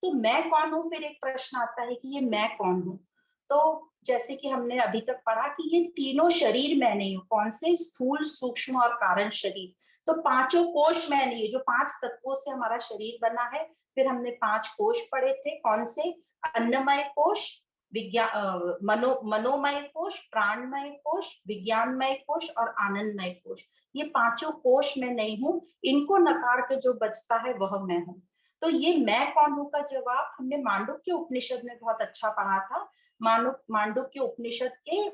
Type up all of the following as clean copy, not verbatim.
तो मैं कौन हूँ, फिर एक प्रश्न आता है कि ये मैं कौन हूँ। तो जैसे कि हमने अभी तक पढ़ा कि ये तीनों शरीर मैं नहीं हूँ। कौन से? स्थूल, सूक्ष्म और कारण शरीर। तो पांचों कोश मैं नहीं है, जो 5 तत्वों से हमारा शरीर बना है। फिर हमने 5 कोश पढ़े थे। कौन से? अन्नमय कोश, मनोमय कोश, प्राणमय कोश, विज्ञानमय कोश और आनंदमय कोश। ये पांचों कोश मैं नहीं हूँ। इनको नकार के जो बचता है वह मैं हूँ। तो ये मैं कौन हूँ का जवाब हमने मांडुक्य उपनिषद में बहुत अच्छा पढ़ा था। मांडुक्य उपनिषद के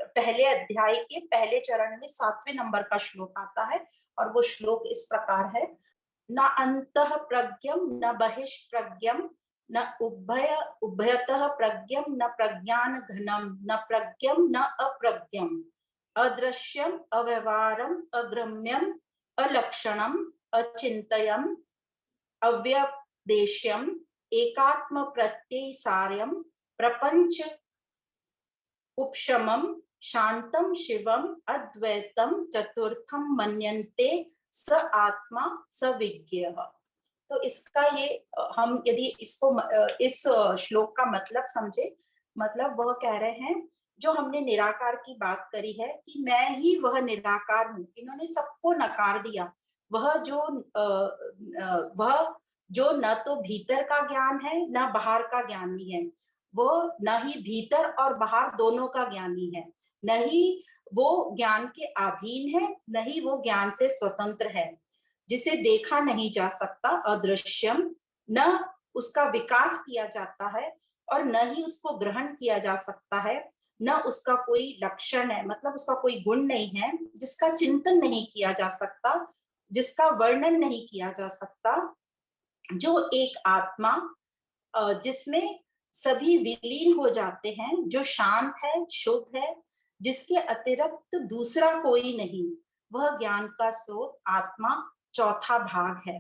पहले अध्याय के पहले चरण में 7वें नंबर का श्लोक आता है, और वो श्लोक इस प्रकार है: न अंतः प्रज्ञम न बहिष्प्रज्ञम न उभयतः प्रज्ञम न प्रज्ञान घनम न प्रज्ञम न अप्रज्ञम अदृश्यम अव्यवहारम अग्रम्यम अलक्षणम अचिंतयम अव्यपदेश्यम एकात्म प्रत्यय सार्यम प्रपंच उपशमम शांतम शिवम अद्वैतम चतुर्थम मन्यन्ते स आत्मा स विज्ञेय। तो इसका ये हम यदि इसको इस श्लोक का मतलब समझे, मतलब वह कह रहे हैं जो हमने निराकार की बात करी है कि मैं ही वह निराकार हूँ, इन्होंने सबको नकार दिया। वह जो न तो भीतर का ज्ञान है न बाहर का ज्ञानी है, वो न ही भीतर और बाहर दोनों का ज्ञानी है, न ही वो ज्ञान के अधीन है, न ही वो ज्ञान से स्वतंत्र है, जिसे देखा नहीं जा सकता, अदृश्यम, न उसका विकास किया जाता है और न ही उसको ग्रहण किया जा सकता है, न उसका कोई लक्षण है, मतलब उसका कोई गुण नहीं है, जिसका चिंतन नहीं किया जा सकता, जिसका वर्णन नहीं किया जा सकता, जो एक आत्मा जिसमें सभी विलीन हो जाते हैं, जो शांत है, शुभ है, जिसके अतिरिक्त दूसरा कोई नहीं, वह ज्ञान का स्रोत आत्मा चौथा भाग है।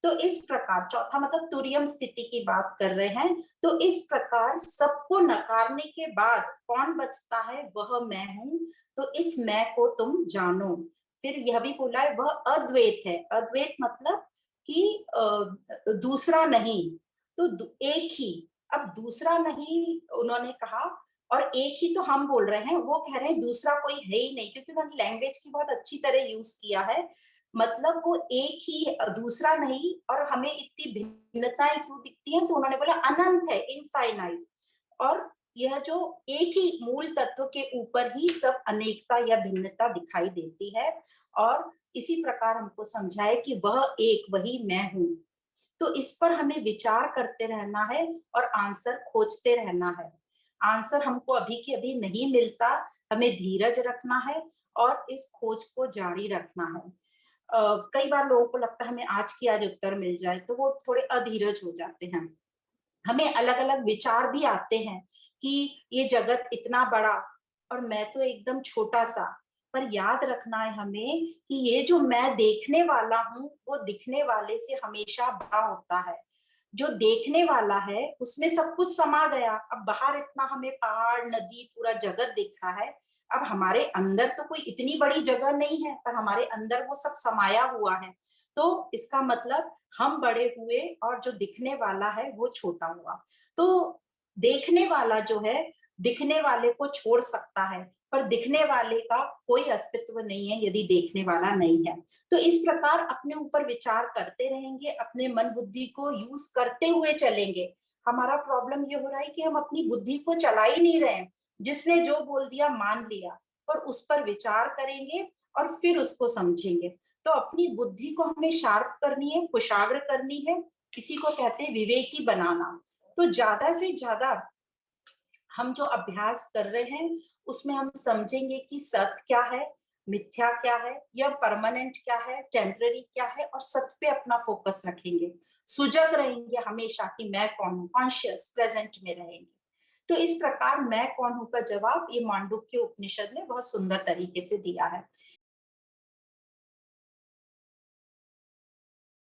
तो इस प्रकार, चौथा मतलब तुरियम स्थिति की बात कर रहे हैं। तो इस प्रकार सबको नकारने के बाद कौन बचता है? वह मैं हूं। तो इस मैं को तुम जानो। फिर यह भी बोला है वह अद्वैत है। अद्वैत मतलब कि दूसरा नहीं, तो एक ही। अब दूसरा नहीं उन्होंने कहा, और एक ही तो हम बोल रहे हैं, वो कह रहे हैं दूसरा कोई है ही नहीं, क्योंकि उन्होंने लैंग्वेज की बहुत अच्छी तरह यूज किया है। मतलब वो एक ही है, दूसरा नहीं। और हमें इतनी भिन्नताएं क्यों दिखती हैं? तो उन्होंने बोला अनंत है, इनफाइनाइट। और यह जो एक ही मूल तत्व के ऊपर ही सब अनेकता या भिन्नता दिखाई देती है। और इसी प्रकार हमको समझाए कि वह एक वही मैं हूं। तो इस पर हमें विचार करते रहना है और आंसर खोजते रहना है। आंसर हमको अभी के अभी नहीं मिलता, हमें धीरज रखना है और इस खोज को जारी रखना है। कई बार लोगों को लगता है हमें आज की आज उत्तर मिल जाए, तो वो थोड़े अधीरज हो जाते हैं। हमें अलग अलग विचार भी आते हैं कि ये जगत इतना बड़ा और मैं तो एकदम छोटा सा। पर याद रखना है हमें कि ये जो मैं देखने वाला हूँ वो दिखने वाले से हमेशा बड़ा होता है। जो देखने वाला है उसमें सब कुछ समा गया। अब बाहर इतना हमें पहाड़, नदी, पूरा जगत दिख रहा है। अब हमारे अंदर तो कोई इतनी बड़ी जगह नहीं है, पर हमारे अंदर वो सब समाया हुआ है। तो इसका मतलब हम बड़े हुए और जो दिखने वाला है वो छोटा हुआ। तो देखने वाला जो है दिखने वाले को छोड़ सकता है, पर दिखने वाले का कोई अस्तित्व नहीं है यदि देखने वाला नहीं है। तो इस प्रकार अपने ऊपर विचार करते रहेंगे, अपने मन बुद्धि को यूज करते हुए चलेंगे। हमारा प्रॉब्लम ये हो रहा है कि हम अपनी बुद्धि को चला ही नहीं रहे, जिसने जो बोल दिया मान लिया। पर उस पर विचार करेंगे और फिर उसको समझेंगे। तो अपनी बुद्धि को हमें शार्प करनी है, कुशाग्र करनी है। इसी को कहते हैं विवेकी बनाना। तो ज्यादा से ज्यादा हम जो अभ्यास कर रहे हैं उसमें हम समझेंगे कि सत्य क्या है, मिथ्या क्या है, या परमानेंट क्या है, टेम्पररी क्या है, और सत्य पे अपना फोकस रखेंगे। सुजग रहेंगे हमेशा कि मैं कौन हूँ, कॉन्शियस प्रेजेंट में रहेंगे। तो इस प्रकार मैं कौन हूं का जवाब ये मांडुक्य उपनिषद ने बहुत सुंदर तरीके से दिया है।